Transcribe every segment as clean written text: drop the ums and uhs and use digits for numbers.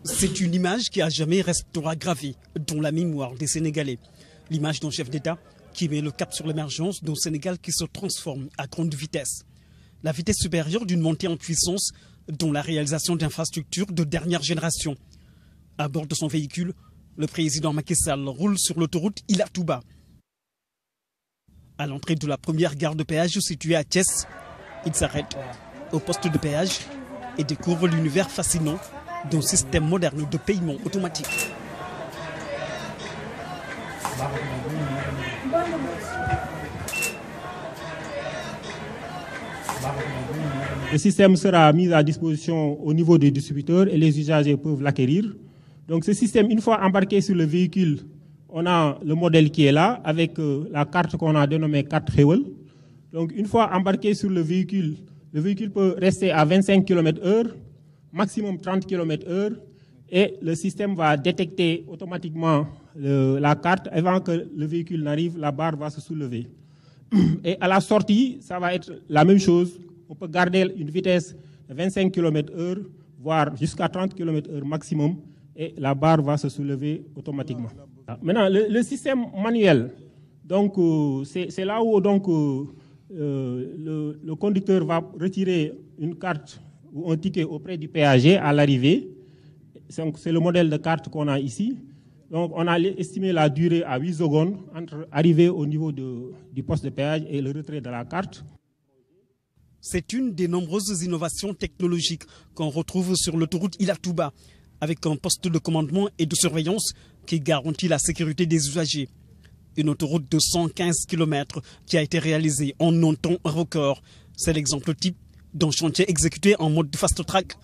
C'est une image qui à jamais restera gravée dans la mémoire des Sénégalais. L'image d'un chef d'État qui met le cap sur l'émergence d'un Sénégal qui se transforme à grande vitesse. La vitesse supérieure d'une montée en puissance dont la réalisation d'infrastructures de dernière génération. À bord de son véhicule, le président Macky Sall roule sur l'autoroute Ila Touba. À l'entrée de la première gare de péage située à Thiès, il s'arrête au poste de péage et découvre l'univers fascinant d'un système moderne de paiement automatique. Le système sera mis à disposition au niveau des distributeurs et les usagers peuvent l'acquérir. Donc ce système, une fois embarqué sur le véhicule, on a le modèle qui est là avec la carte qu'on a dénommée carte Xéwal. Donc une fois embarqué sur le véhicule peut rester à 25 km/h, maximum 30 km/h, et le système va détecter automatiquement la carte. Avant que le véhicule n'arrive, la barre va se soulever. Et à la sortie, ça va être la même chose. On peut garder une vitesse de 25 km/h, voire jusqu'à 30 km/h maximum, et la barre va se soulever automatiquement. Maintenant, le système manuel, donc c'est là où donc, le conducteur va retirer une carte ou un ticket auprès du péager à l'arrivée. C'est le modèle de carte qu'on a ici. Donc on a estimé la durée à 8 secondes entre arriver au niveau du poste de péage et le retrait de la carte. C'est une des nombreuses innovations technologiques qu'on retrouve sur l'autoroute Ila Touba, avec un poste de commandement et de surveillance qui garantit la sécurité des usagers. Une autoroute de 115 km qui a été réalisée en un temps record. C'est l'exemple type d'un chantier exécuté en mode fast-track,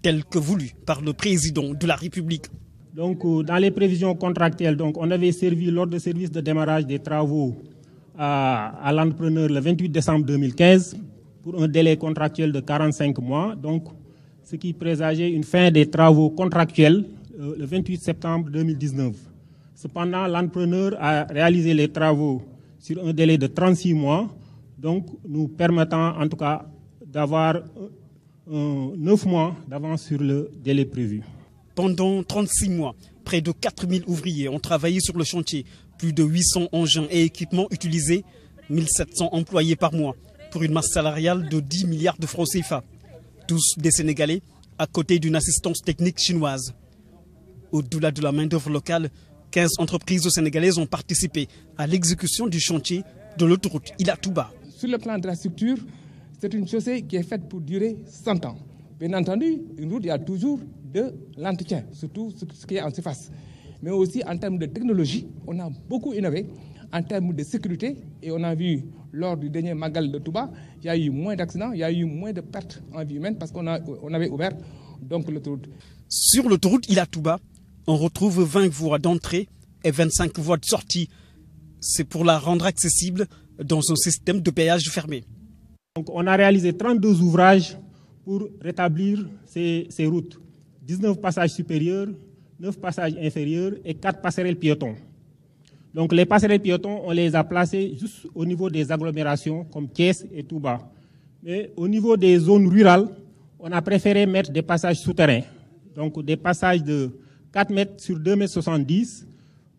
tel que voulu par le président de la République. Donc, dans les prévisions contractuelles, donc, on avait servi l'ordre de service de démarrage des travaux à l'entrepreneur le 28 décembre 2015 pour un délai contractuel de 45 mois. Donc, ce qui présageait une fin des travaux contractuels le 28 septembre 2019. Cependant, l'entrepreneur a réalisé les travaux sur un délai de 36 mois, donc nous permettant en tout cas d'avoir 9 mois d'avance sur le délai prévu. Pendant 36 mois, près de 4000 ouvriers ont travaillé sur le chantier. Plus de 800 engins et équipements utilisés, 1700 employés par mois, pour une masse salariale de 10 milliards de francs CFA. Tous des Sénégalais, à côté d'une assistance technique chinoise. Au-delà de la main-d'œuvre locale, 15 entreprises sénégalaises ont participé à l'exécution du chantier de l'autoroute Ila Touba. Sur le plan de la structure, c'est une chaussée qui est faite pour durer 100 ans. Bien entendu, une route, il y a toujours de l'entretien, surtout ce qui est en surface. Mais aussi en termes de technologie, on a beaucoup innové. En termes de sécurité, et on a vu lors du dernier Magal de Touba, il y a eu moins d'accidents, il y a eu moins de pertes en vie humaine parce qu'on avait ouvert donc l'autoroute. Sur l'autoroute Ila Touba, on retrouve 20 voies d'entrée et 25 voies de sortie. C'est pour la rendre accessible dans un système de péage fermé. Donc on a réalisé 32 ouvrages pour rétablir ces routes. 19 passages supérieurs, 9 passages inférieurs et 4 passerelles piétons. Donc les passerelles piétons, on les a placées juste au niveau des agglomérations comme Thiès et Touba. Mais au niveau des zones rurales, on a préféré mettre des passages souterrains. Donc des passages de 4 mètres sur 2,70 mètres,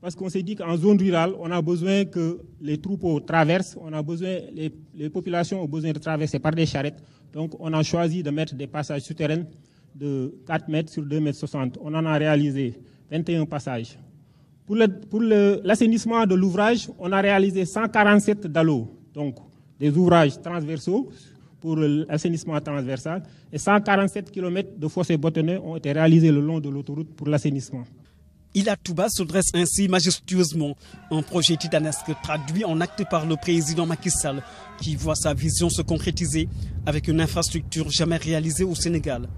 parce qu'on s'est dit qu'en zone rurale, on a besoin que les troupeaux traversent, les populations ont besoin de traverser par des charrettes. Donc on a choisi de mettre des passages souterrains de 4 mètres sur 2,60 mètres. On en a réalisé 21 passages. Pour l'assainissement de l'ouvrage, on a réalisé 147 dallos, donc des ouvrages transversaux pour l'assainissement transversal, et 147 km de fossés bâtonnets ont été réalisés le long de l'autoroute pour l'assainissement. Ila Touba se dresse ainsi majestueusement, un projet titanesque traduit en actes par le président Macky Sall, qui voit sa vision se concrétiser avec une infrastructure jamais réalisée au Sénégal.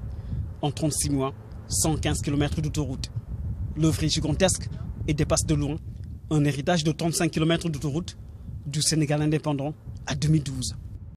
En 36 mois, 115 km d'autoroute. L'œuvre est gigantesque et dépasse de loin un héritage de 35 km d'autoroute du Sénégal indépendant à 2012.